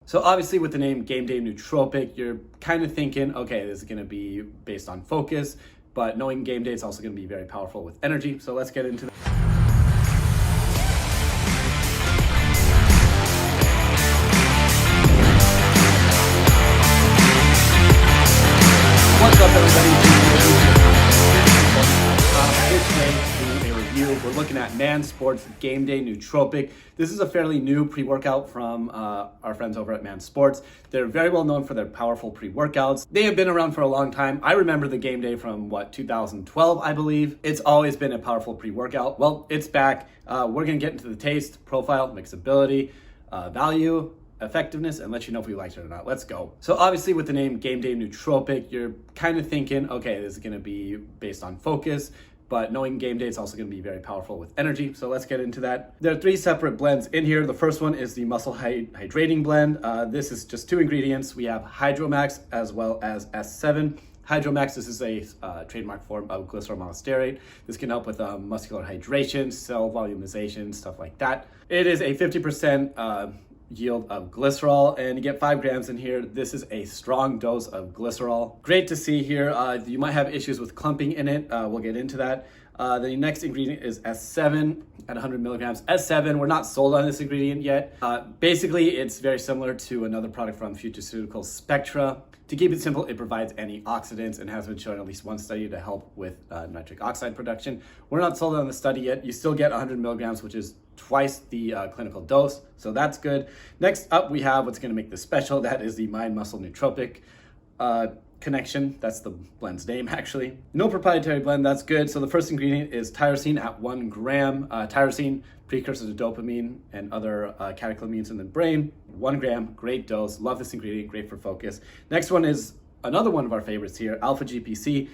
So obviously with the name Game Day Nootropic, you're kind of thinking, okay, this is going to be based on focus, but knowing Game Day, it's also going to be very powerful with energy. So let's get into that. What's up, everybody? Here today doing a review. We're looking at Man Sports Game Day Nootropic. This is a fairly new pre-workout from our friends over at Man Sports. They're very well known for their powerful pre-workouts. They have been around for a long time. I remember the Game Day from 2012, I believe. It's always been a powerful pre-workout. Well, it's back. We're gonna get into the taste, profile, mixability, value, effectiveness, and let you know if we liked it or not. Let's go. So obviously with the name Game Day Nootropic, you're kind of thinking, okay, this is going to be based on focus, but knowing Game Day, it's also going to be very powerful with energy. So let's get into that. There are 3 separate blends in here. The first one is the Muscle Hydrating Blend. This is just 2 ingredients. We have Hydromax as well as S7. Hydromax, this is a trademark form of glycerol monostearate. This can help with muscular hydration, cell volumization, stuff like that. It is a 50% yield of glycerol, and you get 5 grams in here. This is a strong dose of glycerol. Great to see here. You might have issues with clumping in it. We'll get into that. The next ingredient is S7 at 100 milligrams. S7, we're not sold on this ingredient yet. Basically, it's very similar to another product from Futureceuticals, Spectra. To keep it simple, it provides antioxidants and has been shown in at least 1 study to help with nitric oxide production. We're not sold on the study yet. You still get 100 milligrams, which is twice the clinical dose, so that's good. Next up, we have what's going to make this special. That is the Mind Muscle Nootropic connection. That's the blend's name, actually. No proprietary blend, that's good. So the first ingredient is tyrosine at 1 gram. Tyrosine, precursor to dopamine and other catecholamines in the brain. 1 gram, great dose. Love this ingredient, great for focus. Next one is another one of our favorites here, alpha GPC.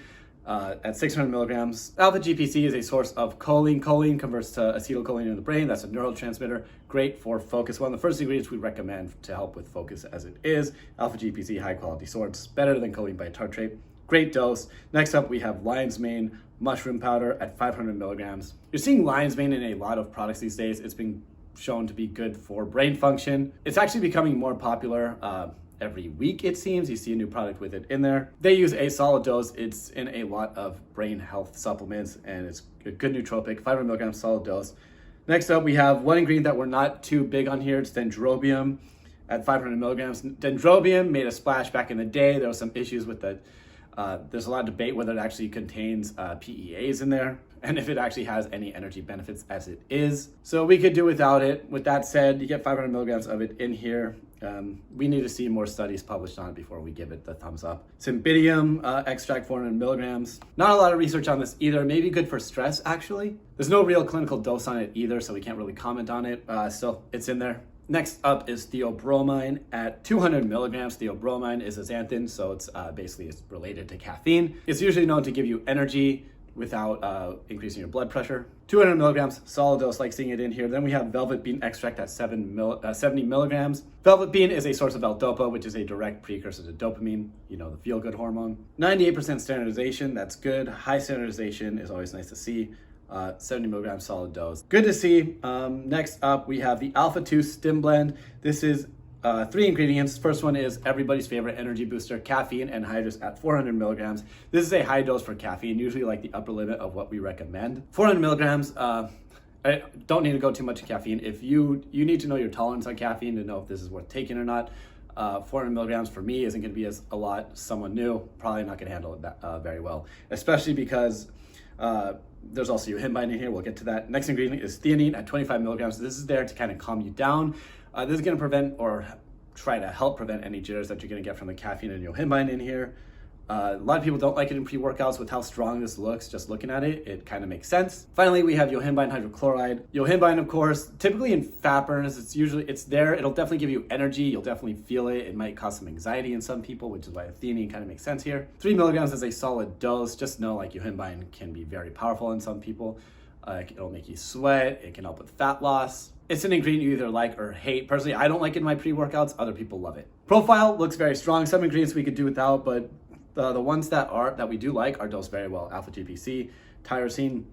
At 600 milligrams. Alpha GPC is a source of choline. Choline converts to acetylcholine in the brain. That's a neurotransmitter. Great for focus. One of the first ingredients we recommend to help with focus as it is. Alpha GPC, high quality source, better than choline bitartrate. Great dose. Next up, we have lion's mane mushroom powder at 500 milligrams. You're seeing lion's mane in a lot of products these days. It's been shown to be good for brain function. It's actually becoming more popular. Every week, it seems, you see a new product with it in there. They use a solid dose. It's in a lot of brain health supplements, and it's a good nootropic, 500 milligrams solid dose. Next up, we have one ingredient that we're not too big on here. It's dendrobium at 500 milligrams. Dendrobium made a splash back in the day. There was some issues with the, there's a lot of debate whether it actually contains PEAs in there, and if it actually has any energy benefits as it is. So we could do without it. With that said, you get 500 milligrams of it in here. We need to see more studies published on it before we give it the thumbs up. Cymbidium extract 400 milligrams. Not a lot of research on this either. Maybe good for stress, actually. There's no real clinical dose on it either, so we can't really comment on it. Still, it's in there. Next up is theobromine at 200 milligrams. Theobromine is a xanthan, so it's basically it's related to caffeine. It's usually known to give you energy without increasing your blood pressure. 200 milligrams, solid dose, like seeing it in here. Then we have velvet bean extract at 70 milligrams. Velvet bean is a source of L-Dopa, which is a direct precursor to dopamine, you know, the feel-good hormone. 98% standardization, that's good. High standardization is always nice to see. 70 milligrams solid dose. Good to see. Next up, we have the Alpha 2 Stim Blend. This is 3 ingredients. First one is everybody's favorite energy booster, caffeine anhydrous at 400 milligrams. This is a high dose for caffeine, usually like the upper limit of what we recommend. 400 milligrams, I don't need to go too much to caffeine. If you need to know your tolerance on caffeine to know if this is worth taking or not. 400 milligrams for me isn't going to be as a lot. Someone new, probably not going to handle it that, very well, especially because there's also yohimbine in here. We'll get to that. Next ingredient is theanine at 25 milligrams. This is there to kind of calm you down. This is going to prevent or try to help prevent any jitters that you're going to get from the caffeine and yohimbine in here. A lot of people don't like it in pre-workouts. With how strong this looks, just looking at it, it kind of makes sense. Finally, we have yohimbine hydrochloride. Yohimbine, of course, typically in fat burners, it's there. It'll definitely give you energy. You'll definitely feel it. It might cause some anxiety in some people, which is why the theanine kind of makes sense here. 3 milligrams is a solid dose. Just know like yohimbine can be very powerful in some people. It'll make you sweat. It can help with fat loss. It's an ingredient you either like or hate. Personally, I don't like it in my pre-workouts. Other people love it. Profile looks very strong. Some ingredients we could do without, but the ones that we do like are dosed very well. Alpha GPC, tyrosine,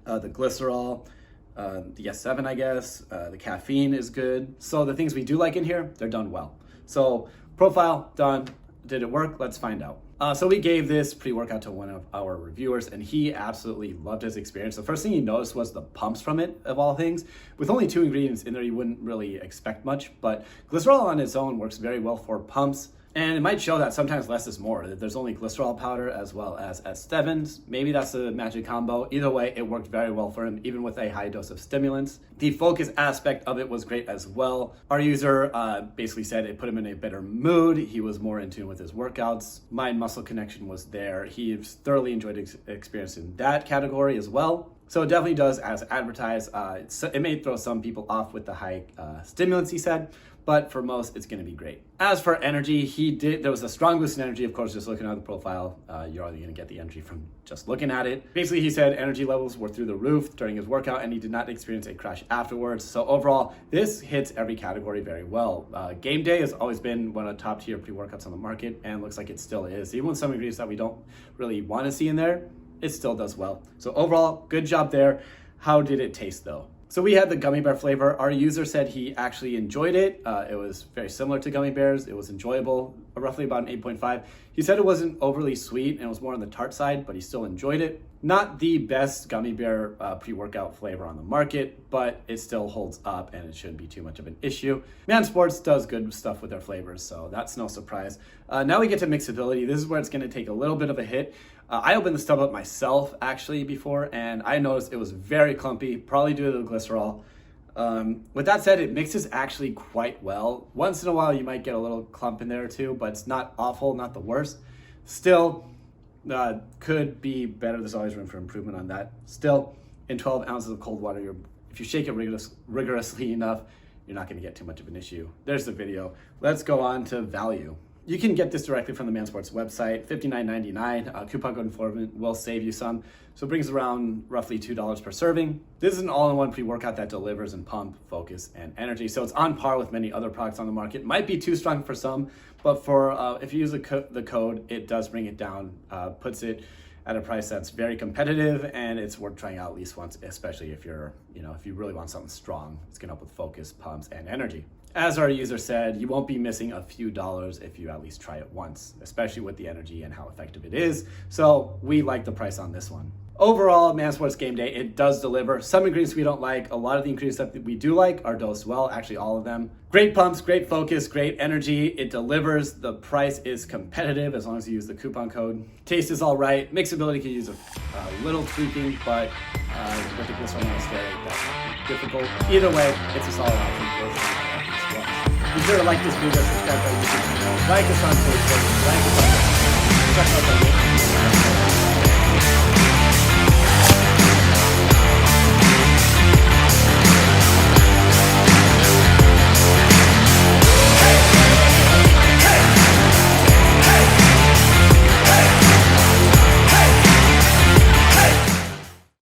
the glycerol, the S7, I guess. The caffeine is good. So the things we do like in here, they're done well. So profile, done. Did it work? Let's find out. So we gave this pre-workout to one of our reviewers and he absolutely loved his experience. The first thing he noticed was the pumps from it, of all things. With only 2 ingredients in there, you wouldn't really expect much, but glycerol on its own works very well for pumps. And it might show that sometimes less is more, that there's only glycerol powder as well as S7s. Maybe that's a magic combo. Either way, it worked very well for him, even with a high dose of stimulants. The focus aspect of it was great as well. Our user basically said it put him in a better mood. He was more in tune with his workouts. Mind-muscle connection was there. He thoroughly enjoyed experience in that category as well. So it definitely does as advertised. It may throw some people off with the high stimulants, he said, but for most, it's gonna be great. As for energy, there was a strong boost in energy. Of course, just looking at the profile, you're already gonna get the energy from just looking at it. Basically, he said energy levels were through the roof during his workout and he did not experience a crash afterwards. So overall, this hits every category very well. Game Day has always been one of the top tier pre-workouts on the market and looks like it still is. Even with some ingredients that we don't really wanna see in there, it still does well. So overall, good job there. How did it taste though? So we had the gummy bear flavor. Our user said he actually enjoyed it. It was very similar to gummy bears. It was enjoyable, roughly about an 8.5. He said it wasn't overly sweet and it was more on the tart side, but he still enjoyed it. Not the best gummy bear pre-workout flavor on the market, but it still holds up and it shouldn't be too much of an issue. Man Sports does good stuff with their flavors, so that's no surprise. Now we get to mixability. This is where it's gonna take a little bit of a hit. I opened this tub up myself actually before and I noticed it was very clumpy, probably due to the glycerol. With that said, it mixes actually quite well. Once in a while you might get a little clump in there too, but it's not awful, not the worst. Still, could be better. There's always room for improvement on that. Still, in 12 ounces of cold water, if you shake it rigorously enough, you're not gonna get too much of an issue. There's the video. Let's go on to value. You can get this directly from the Man Sports website, $59.99. Coupon code informant will save you some. So it brings around roughly $2 per serving. This is an all-in-one pre-workout that delivers in pump, focus, and energy. So it's on par with many other products on the market. Might be too strong for some, but for if you use the code, it does bring it down, puts it at a price that's very competitive and it's worth trying out at least once, especially if if you really want something strong. It's gonna help with focus, pumps, and energy. As our user said, you won't be missing a few dollars if you at least try it once, especially with the energy and how effective it is. So we like the price on this one. Overall, Man Sports Game Day, it does deliver. Some ingredients we don't like. A lot of the ingredients that we do like are dosed well, actually all of them. Great pumps, great focus, great energy. It delivers. The price is competitive as long as you use the coupon code. Taste is all right. Mixability can use a little tweaking, but with the glycerol monostery, that's not difficult. Either way, it's a solid option. Be sure to like this video, subscribe to our YouTube channel, like us on Facebook, like us on Instagram, check out the link.